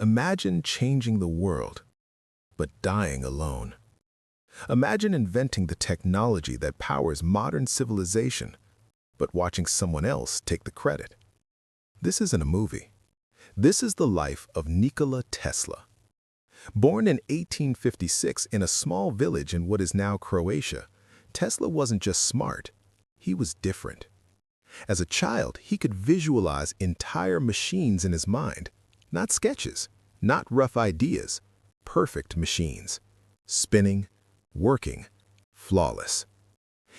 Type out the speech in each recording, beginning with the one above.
Imagine changing the world, but dying alone. Imagine inventing the technology that powers modern civilization, but watching someone else take the credit. This isn't a movie. This is the life of Nikola Tesla. Born in 1856 in a small village in what is now Croatia, Tesla wasn't just smart, he was different. As a child, he could visualize entire machines in his mind, not sketches, not rough ideas, perfect machines, spinning, working, flawless.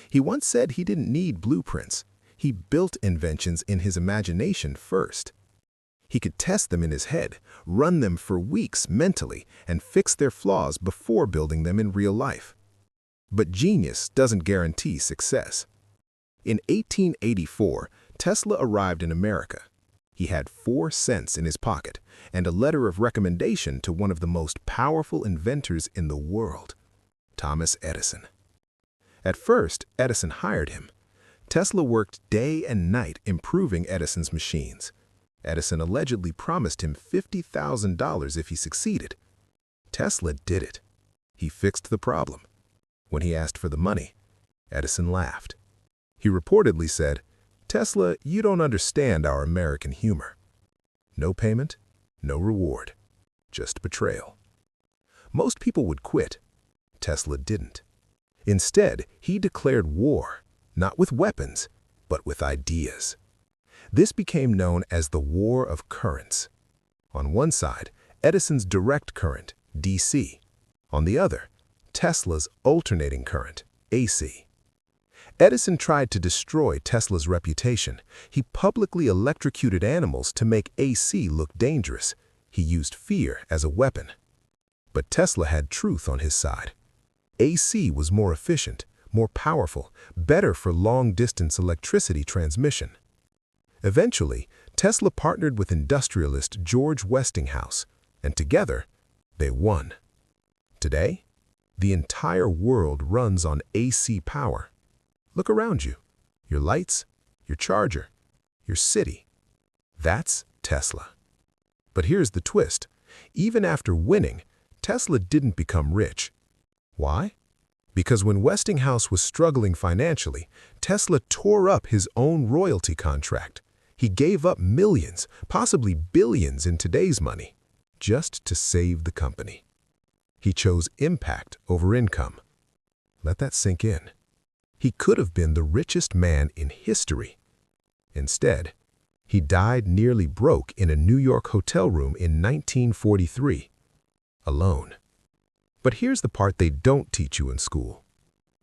He once said he didn't need blueprints. He built inventions in his imagination first. He could test them in his head, run them for weeks mentally, and fix their flaws before building them in real life. But genius doesn't guarantee success. In 1884, Tesla arrived in America. He had 4 cents in his pocket and a letter of recommendation to one of the most powerful inventors in the world, Thomas Edison. At first, Edison hired him. Tesla worked day and night improving Edison's machines. Edison allegedly promised him $50,000 if he succeeded. Tesla did it. He fixed the problem. When he asked for the money, Edison laughed. He reportedly said, "Tesla, you don't understand our American humor. No payment, no reward, just betrayal." Most people would quit. Tesla didn't. Instead, he declared war, not with weapons, but with ideas. This became known as the War of Currents. On one side, Edison's direct current, DC. On the other, Tesla's alternating current, AC. Edison tried to destroy Tesla's reputation. He publicly electrocuted animals to make AC look dangerous. He used fear as a weapon. But Tesla had truth on his side. AC was more efficient, more powerful, better for long-distance electricity transmission. Eventually, Tesla partnered with industrialist George Westinghouse, and together, they won. Today, the entire world runs on AC power. Look around you. Your lights, your charger, your city. That's Tesla. But here's the twist. Even after winning, Tesla didn't become rich. Why? Because when Westinghouse was struggling financially, Tesla tore up his own royalty contract. He gave up millions, possibly billions in today's money, just to save the company. He chose impact over income. Let that sink in. He could have been the richest man in history. Instead, he died nearly broke in a New York hotel room in 1943, alone. But here's the part they don't teach you in school.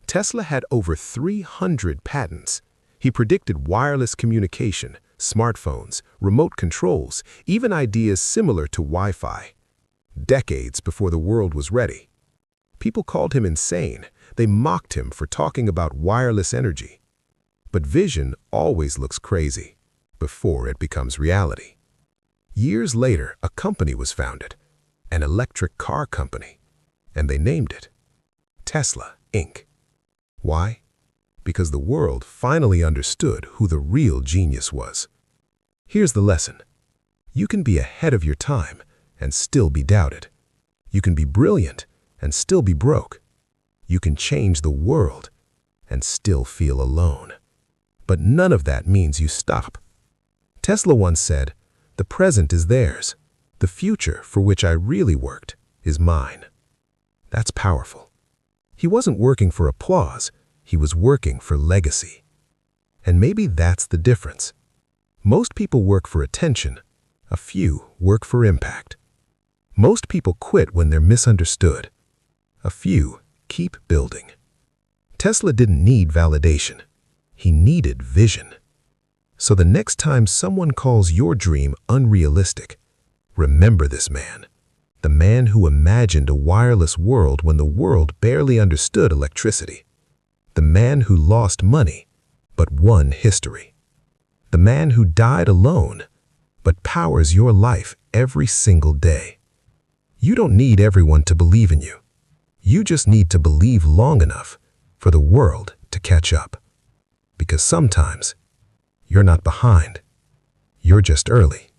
Tesla had over 300 patents. He predicted wireless communication, smartphones, remote controls, even ideas similar to Wi-Fi, decades before the world was ready. People called him insane. They mocked him for talking about wireless energy. But vision always looks crazy before it becomes reality. Years later, a company was founded, an electric car company, and they named it Tesla, Inc. Why? Because the world finally understood who the real genius was. Here's the lesson. You can be ahead of your time and still be doubted. You can be brilliant and still be broke. You can change the world and still feel alone. But none of that means you stop. Tesla once said, "The present is theirs. The future for which I really worked is mine." That's powerful. He wasn't working for applause. He was working for legacy. And maybe that's the difference. Most people work for attention. A few work for impact. Most people quit when they're misunderstood. A few keep building. Tesla didn't need validation. He needed vision. So the next time someone calls your dream unrealistic, remember this man. The man who imagined a wireless world when the world barely understood electricity. The man who lost money, but won history. The man who died alone, but powers your life every single day. You don't need everyone to believe in you. You just need to believe long enough for the world to catch up. Because sometimes, you're not behind. You're just early.